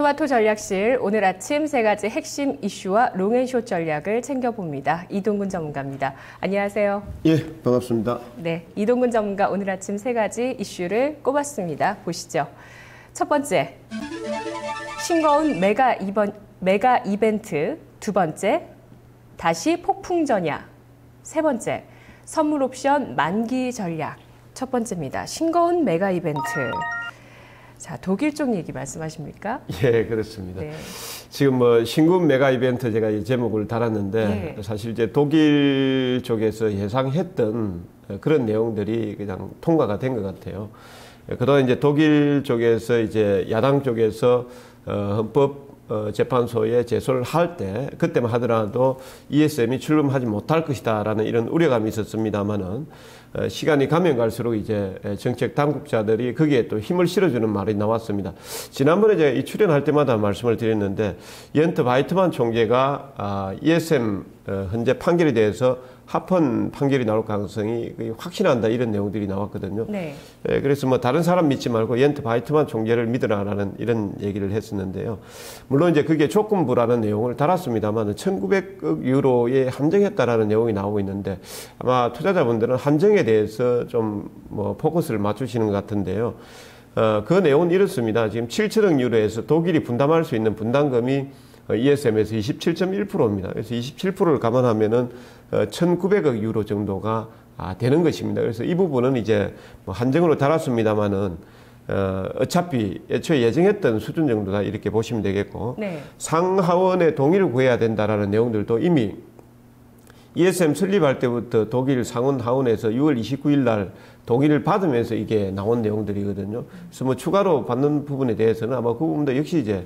토마토 전략실 오늘 아침 세 가지 핵심 이슈와 롱앤숏 전략을 챙겨봅니다. 이동근 전문가입니다. 안녕하세요. 예, 반갑습니다. 네, 이동근 전문가 오늘 아침 세 가지 이슈를 꼽았습니다. 보시죠. 첫 번째, 싱거운 메가 이벤트. 두 번째, 다시 폭풍 전야. 세 번째, 선물 옵션 만기 전략. 첫 번째입니다. 싱거운 메가 이벤트. 자, 독일 쪽 얘기 말씀하십니까? 예, 그렇습니다. 네. 지금 뭐 신군 메가 이벤트 제가 이 제목을 달았는데 네. 사실 이제 독일 쪽에서 예상했던 그런 내용들이 그냥 통과가 된 것 같아요. 그동안 이제 독일 쪽에서 이제 야당 쪽에서 헌법 재판소에 제소를 할 때 그때만 하더라도 ESM이 출범하지 못할 것이다라는 이런 우려감이 있었습니다만은 시간이 가면 갈수록 이제 정책 당국자들이 거기에 또 힘을 실어주는 말이 나왔습니다. 지난번에 제가 이 출연할 때마다 말씀을 드렸는데 옌트 바이트만 총재가 ESM 현재 판결에 대해서 합헌 판결이 나올 가능성이 확신한다 이런 내용들이 나왔거든요. 네. 그래서 뭐 다른 사람 믿지 말고 옌트 바이트만 총재를 믿으라라는 이런 얘기를 했었는데요. 물론 이제 그게 조건부라는 내용을 달았습니다만 1,900억 유로에 한정했다라는 내용이 나오고 있는데 아마 투자자분들은 한정에 대해서 좀 뭐 포커스를 맞추시는 것 같은데요. 그 내용은 이렇습니다. 지금 7천억 유로에서 독일이 분담할 수 있는 분담금이 ESM에서 27.1%입니다. 그래서 27%를 감안하면은 1,900억 유로 정도가 되는 것입니다. 그래서 이 부분은 이제 뭐 한정으로 달았습니다만은 어차피 애초에 예정했던 수준 정도다 이렇게 보시면 되겠고 네. 상하원의 동의를 구해야 된다라는 내용들도 이미 ESM 설립할 때부터 독일 상원 하원에서 6월 29일 날 동의를 받으면서 이게 나온 내용들이거든요. 그래서 뭐 추가로 받는 부분에 대해서는 아마 그 부분도 역시 이제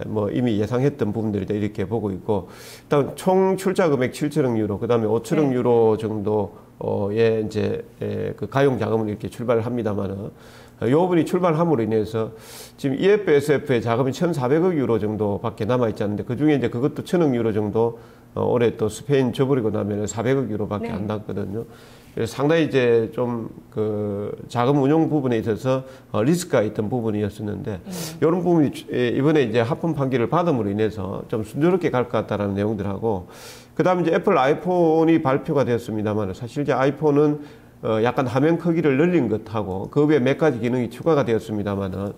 뭐 이미 예상했던 부분들이다 이렇게 보고 있고 일단 총 출자 금액 7천억 유로 그다음에 5천억 유로 정도의 이제 그 가용 자금을 이렇게 출발을 합니다만은 이 부분이 출발함으로 인해서 지금 EFSF의 자금이 1,400억 유로 정도밖에 남아 있지 않는데 그 중에 이제 그것도 1,000억 유로 정도 올해 또 스페인 줘버리고 나면 400억 유로밖에 안 남거든요. 그래서 상당히 이제 좀 그 자금 운용 부분에 있어서 리스크가 있던 부분이었었는데 이런 부분이 이번에 이제 합헌 판결을 받음으로 인해서 좀 순조롭게 갈 것 같다라는 내용들하고 그다음에 이제 애플 아이폰이 발표가 되었습니다만 사실 이제 아이폰은 약간 화면 크기를 늘린 것하고 그 외에 몇 가지 기능이 추가가 되었습니다만은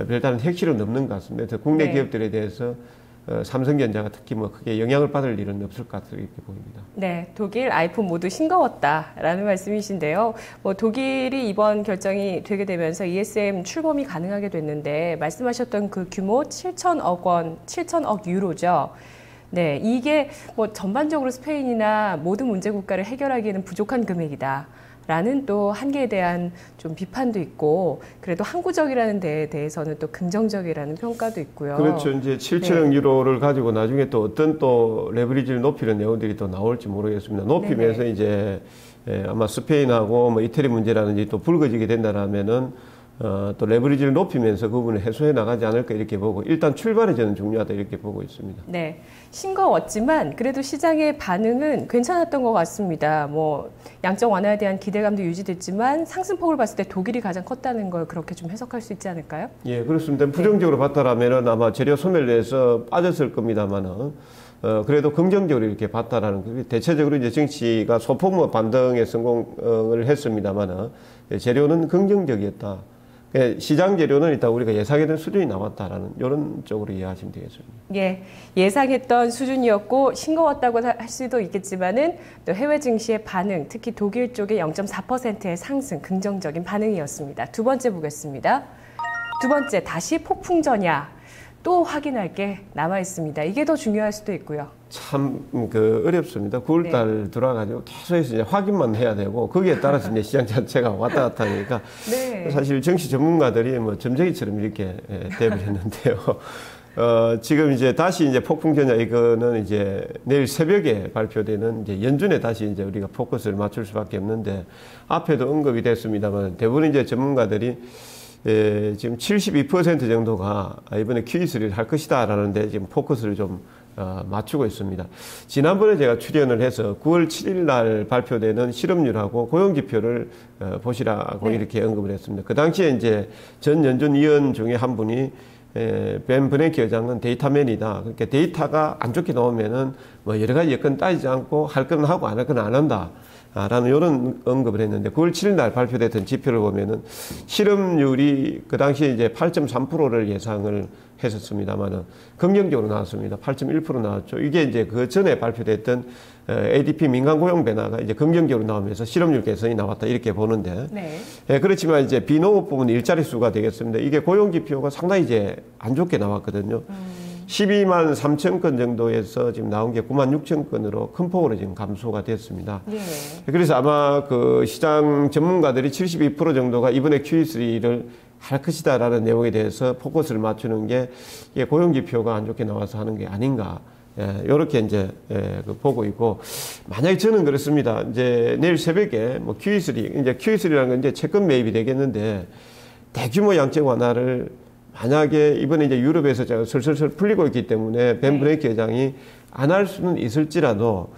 별다른 핵실은 없는 것 같습니다. 그래서 국내 기업들에 대해서 삼성전자가 특히 뭐 크게 영향을 받을 일은 없을 것 같다 이렇게 보입니다. 네, 독일 아이폰 모두 싱거웠다라는 말씀이신데요. 뭐 독일이 이번 결정이 되게 되면서 ESM 출범이 가능하게 됐는데 말씀하셨던 그 규모 7천억 원, 7천억 유로죠. 네, 이게 뭐 전반적으로 스페인이나 모든 문제 국가를 해결하기에는 부족한 금액이다. 라는 또 한계에 대한 좀 비판도 있고 그래도 항구적이라는 데에 대해서는 또 긍정적이라는 평가도 있고요. 그렇죠. 이제 7천억 유로를 가지고 나중에 또 어떤 또 레버리지를 높이는 내용들이 또 나올지 모르겠습니다. 높이면서 이제 아마 스페인하고 뭐 이태리 문제라든지 또 불거지게 된다라면은 또 레버리지를 높이면서 그 부분을 해소해 나가지 않을까 이렇게 보고 일단 출발이 저는 중요하다 이렇게 보고 있습니다. 네, 싱거웠지만 그래도 시장의 반응은 괜찮았던 것 같습니다. 뭐 양적 완화에 대한 기대감도 유지됐지만 상승폭을 봤을 때 독일이 가장 컸다는 걸 그렇게 좀 해석할 수 있지 않을까요? 예, 그렇습니다. 부정적으로 봤다라면은 아마 재료 소멸에서 빠졌을 겁니다만은. 그래도 긍정적으로 이렇게 봤다라는 대체적으로 이제 정치가 소폭 반등에 성공을 했습니다만은 재료는 긍정적이었다. 시장 재료는 일단 우리가 예상했던 수준이 나왔다라는 이런 쪽으로 이해하시면 되겠습니다. 예, 예상했던 수준이었고 싱거웠다고 할 수도 있겠지만은 또 해외 증시의 반응, 특히 독일 쪽의 0.4%의 상승, 긍정적인 반응이었습니다. 두 번째 보겠습니다. 두 번째, 다시 폭풍 전야. 또 확인할 게 남아 있습니다. 이게 더 중요할 수도 있고요. 참 어렵습니다. 9월달 들어와가지고 계속해서 이제 확인만 해야 되고 거기에 따라서 이제 시장 자체가 왔다 갔다 하니까 사실 정치 전문가들이 뭐 점쟁이처럼 이렇게 돼버렸는데요. 지금 이제 다시 이제 폭풍 전야 이거는 이제 내일 새벽에 발표되는 이제 연준에 다시 이제 우리가 포커스를 맞출 수밖에 없는데 앞에도 언급이 됐습니다만 대부분 이제 전문가들이 지금 72% 정도가 이번에 QE3를 할 것이다라는 데 지금 포커스를 좀 맞추고 있습니다. 지난번에 제가 출연을 해서 9월 7일 날 발표되는 실업률하고 고용지표를 보시라고 이렇게 언급을 했습니다. 그 당시에 이제 전 연준 위원 중에 한 분이 벤 버냉키 의장은 데이터맨이다. 그러니까 데이터가 안 좋게 나오면은 뭐 여러 가지 여건 따지지 않고 할 건 하고 안 할 건 안 한다. 라는 이런 언급을 했는데 9월 7일 날 발표됐던 지표를 보면은 실업률이 그 당시에 이제 8.3%를 예상을 했었습니다만은 긍정적으로 나왔습니다. 8.1% 나왔죠. 이게 이제 그 전에 발표됐던 ADP 민간 고용 변화가 이제 긍정적으로 나오면서 실업률 개선이 나왔다 이렇게 보는데 네. 그렇지만 이제 비농업 부분 일자리 수가 되겠습니다. 이게 고용 지표가 상당히 이제 안 좋게 나왔거든요. 12만 3천 건 정도에서 지금 나온 게 9만 6천 건으로 큰 폭으로 지금 감소가 됐습니다. 예. 그래서 아마 그 시장 전문가들이 72% 정도가 이번에 QE3를 할 것이다라는 내용에 대해서 포커스를 맞추는 게 이게 고용 지표가 안 좋게 나와서 하는 게 아닌가. 이렇게 이제 보고 있고, 만약에 저는 그렇습니다. 이제 내일 새벽에 뭐 QE3, 이제 QE3라는 건 이제 채권 매입이 되겠는데 대규모 양적 완화를 만약에 이번에 이제 유럽에서 슬슬 풀리고 있기 때문에 벤 버냉키 의장이 안 할 수는 있을지라도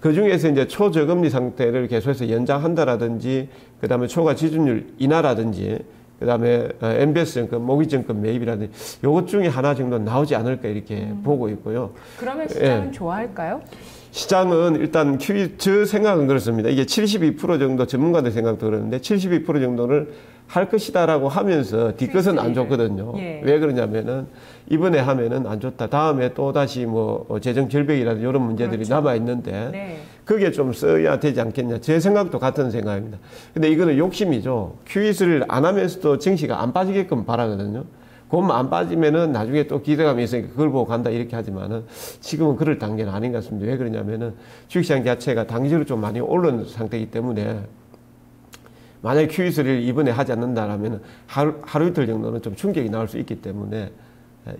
그 중에서 이제 초저금리 상태를 계속해서 연장한다라든지 그 다음에 초과 지준율 인하라든지 그 다음에 MBS 증권, 모기증권 매입이라든지 요것 중에 하나 정도 나오지 않을까 이렇게 보고 있고요. 그러면 시장은 좋아할까요? 시장은 일단 저 생각은 그렇습니다. 이게 72% 정도 전문가들 생각도 그러는데 72% 정도를 할 것이다라고 하면서 뒤끝은 안 좋거든요. 예. 왜 그러냐면은 이번에 하면은 안 좋다. 다음에 또 다시 뭐 재정 절벽이라든지 이런 문제들이 그렇죠. 남아 있는데 네. 그게 좀 써야 되지 않겠냐. 제 생각도 같은 생각입니다. 근데 이거는 욕심이죠. QE를 안 하면서도 증시가 안 빠지게끔 바라거든요. 그것만 안 빠지면은 나중에 또 기대감이 있으니까 그걸 보고 간다 이렇게 하지만은 지금은 그럴 단계는 아닌 것 같습니다. 왜 그러냐면은 주식시장 자체가 단기적으로 좀 많이 오른 상태이기 때문에 만약에 QE3를 이번에 하지 않는다라면 하루 이틀 정도는 좀 충격이 나올 수 있기 때문에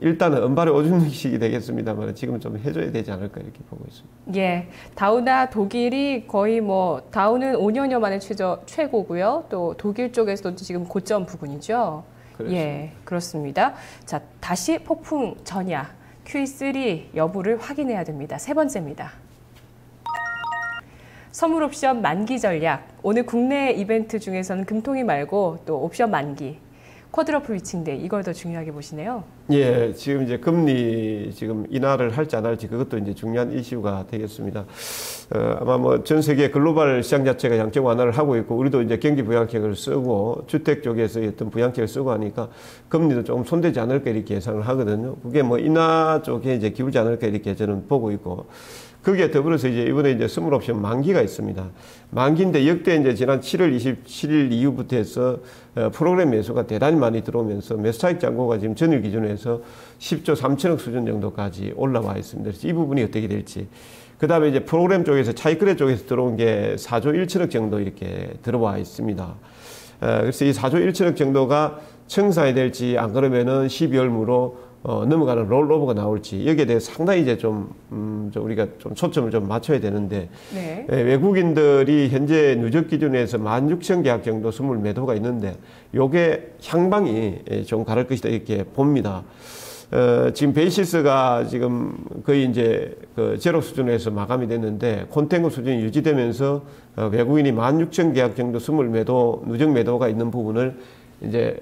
일단은 은발의 오줌식이 되겠습니다만 지금은 좀 해줘야 되지 않을까 이렇게 보고 있습니다. 예, 다우나 독일이 거의 뭐 다우는 5년여 만에 최고고요. 또 독일 쪽에서도 지금 고점 부근이죠. 그렇습니다. 예, 그렇습니다. 자, 다시 폭풍 전야 QE3 여부를 확인해야 됩니다. 세 번째입니다. 선물 옵션 만기 전략. 오늘 국내 이벤트 중에서는 금통위 말고 또 옵션 만기, 쿼드러플 위칭데이 이걸 더 중요하게 보시네요. 예, 지금 이제 금리 지금 인하를 할지 안 할지 그것도 이제 중요한 이슈가 되겠습니다. 아마 뭐 전 세계 글로벌 시장 자체가 양적 완화를 하고 있고 우리도 이제 경기 부양책을 쓰고 주택 쪽에서 어떤 부양책을 쓰고 하니까 금리도 조금 손대지 않을까 이렇게 예상을 하거든요. 그게 뭐 인하 쪽에 이제 기울지 않을까 이렇게 저는 보고 있고. 거기에 더불어서 이제 이번에 이제 선물 옵션 만기가 있습니다. 만기인데 역대 이제 지난 7월 27일 이후부터 해서 프로그램 매수가 대단히 많이 들어오면서 매수 차익 잔고가 지금 전일 기준에서 10조 3천억 수준 정도까지 올라와 있습니다. 그래서 이 부분이 어떻게 될지. 그 다음에 이제 프로그램 쪽에서 차익 거래 쪽에서 들어온 게 4조 1천억 정도 이렇게 들어와 있습니다. 그래서 이 4조 1천억 정도가 청산이 될지 안 그러면은 12월무로 넘어가는 롤오버가 나올지 여기에 대해서 상당히 이제 좀 우리가 좀 초점을 좀 맞춰야 되는데 네. 외국인들이 현재 누적 기준에서 16,000계약 정도 선물 매도가 있는데 요게 향방이 좀 가를 것이다 이렇게 봅니다. 지금 베이시스가 지금 거의 이제 그 제로 수준에서 마감이 됐는데 콘탱고 수준이 유지되면서 외국인이 16,000계약 정도 선물 매도 누적 매도가 있는 부분을 이제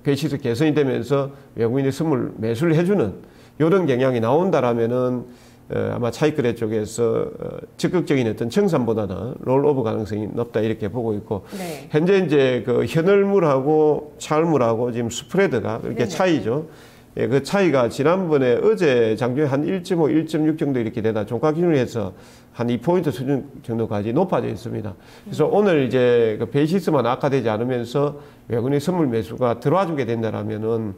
베이시스 개선이 되면서 외국인이 선물 매수를 해주는 이런 경향이 나온다라면은 아마 차익거래 쪽에서 적극적인 어떤 청산보다는 롤오버 가능성이 높다 이렇게 보고 있고 네. 현재 이제 그 현월물하고 차월물하고 지금 스프레드가 이렇게 네네. 차이죠. 예, 그 차이가 지난번에 어제 장중에 한 1.5, 1.6 정도 이렇게 되다 종가 기준으로 해서 한 2포인트 수준 정도까지 높아져 있습니다. 그래서 오늘 이제 그 베이시스만 악화되지 않으면서 외국인의 선물 매수가 들어와 주게 된다라면은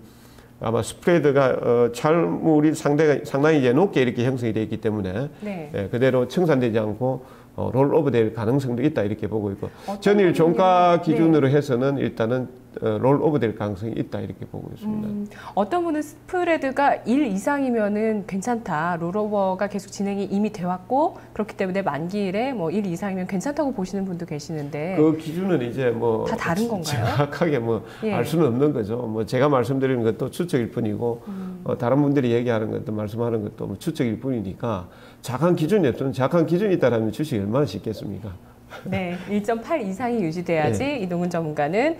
아마 스프레드가 차물이 상당히 이제 높게 이렇게 형성이 되어 있기 때문에 네. 예, 그대로 청산되지 않고 롤오버 될 가능성도 있다 이렇게 보고 있고 전일 종가 기준으로 해서는 일단은 롤오버 될 가능성이 있다 이렇게 보고 있습니다. 어떤 분은 스프레드가 1 이상이면은 괜찮다. 롤오버가 계속 진행이 이미 돼 왔고 그렇기 때문에 만기일에 뭐 1 이상이면 괜찮다고 보시는 분도 계시는데 그 기준은 이제 뭐 다 다른 건가요? 정확하게 뭐 알 예. 수는 없는 거죠. 뭐 제가 말씀드리는 것도 추측일 뿐이고 다른 분들이 얘기하는 것도 말씀하는 것도 뭐 추측일 뿐이니까 정확한 기준이 없으면 정확한 기준이 있다라면 주식이 얼마나 쉽겠습니까? 네, 1.8 이상이 유지돼야지 이동훈 전문가는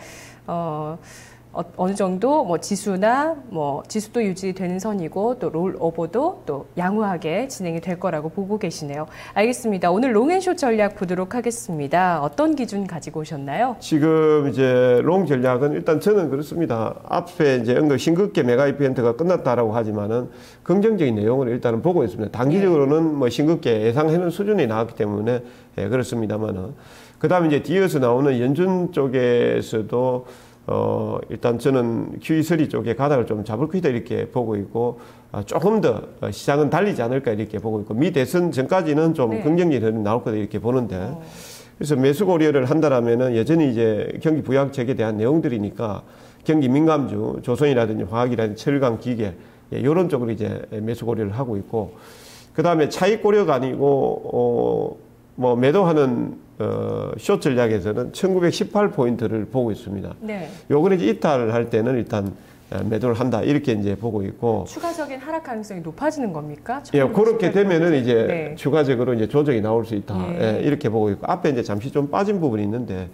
어느 정도 뭐 지수나 뭐 지수도 유지되는 선이고 또 롤오버도 또 양호하게 진행이 될 거라고 보고 계시네요. 알겠습니다. 오늘 롱앤숏 전략 보도록 하겠습니다. 어떤 기준 가지고 오셨나요? 지금 이제 롱 전략은 일단 저는 그렇습니다. 앞에 이제 언급 신극계 메가 이벤트가 끝났다라고 하지만은 긍정적인 내용을 일단은 보고 있습니다. 단기적으로는 뭐 신극계 예상해놓은 수준이 나왔기 때문에 그렇습니다만은 그다음에 이제 뒤에서 나오는 연준 쪽에서도 일단 저는 QE3 쪽에 가닥을 좀 잡을 거다 이렇게 보고 있고 조금 더 시장은 달리지 않을까 이렇게 보고 있고 미 대선 전까지는 좀 긍정적인 흐름이 나올 거다 이렇게 보는데 그래서 매수 고려를 한다라면은 여전히 이제 경기 부양책에 대한 내용들이니까 경기 민감주 조선이라든지 화학이라든지 철강 기계 이런 쪽으로 이제 매수 고려를 하고 있고 그 다음에 차익 고려가 아니고 뭐 매도하는 숏 전략에서는 1918포인트를 보고 있습니다. 네. 요거는 이제 이탈을 할 때는 일단 매도를 한다 이렇게 이제 보고 있고 추가적인 하락 가능성이 높아지는 겁니까? 예, 그렇게 되면은 이제 네. 추가적으로 이제 조정이 나올 수 있다. 예, 이렇게 보고 있고 앞에 이제 잠시 좀 빠진 부분이 있는데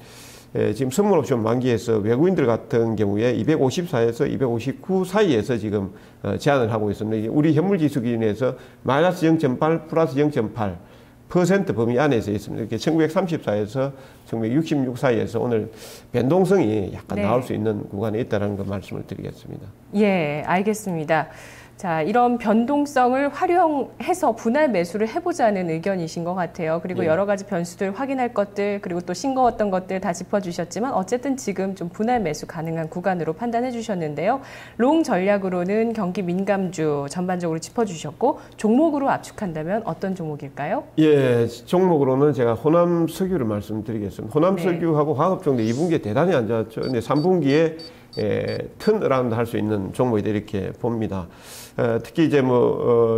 지금 선물 옵션 만기에서 외국인들 같은 경우에 254에서 259 사이에서 지금 제한을 하고 있습니다. 우리 현물 지수 기준에서 마이너스 0.8 플러스 0.8 퍼센트 범위 안에서 있습니다. 이렇게 1934에서 1966 사이에서 오늘 변동성이 약간 나올 수 있는 구간에 있다는 거 말씀을 드리겠습니다. 예, 알겠습니다. 자, 이런 변동성을 활용해서 분할 매수를 해보자는 의견이신 것 같아요. 그리고 여러 가지 변수들 확인할 것들, 그리고 또 싱거웠던 것들 다 짚어주셨지만 어쨌든 지금 좀 분할 매수 가능한 구간으로 판단해 주셨는데요. 롱 전략으로는 경기 민감주 전반적으로 짚어주셨고 종목으로 압축한다면 어떤 종목일까요? 예, 종목으로는 제가 호남석유를 말씀드리겠습니다. 호남석유하고 화학업종도 2분기에 대단히 안 좋았죠. 근데 3분기에 턴어라운드 할 수 있는 종목이다 이렇게 봅니다. 특히 이제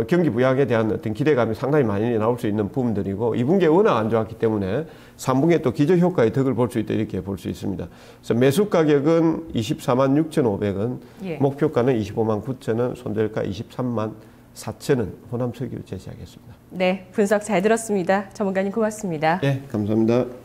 경기 부양에 대한 어떤 기대감이 상당히 많이 나올 수 있는 부분들이고 2분기에 워낙 안 좋았기 때문에 3분기에 또 기저 효과의 덕을 볼 수 있다 이렇게 볼 수 있습니다. 그래서 매수 가격은 24만 6,500원, 목표가는 25만 9천원, 손절가 23만 4천원 호남석유 제시하겠습니다. 네, 분석 잘 들었습니다. 전문가님 고맙습니다. 네, 감사합니다.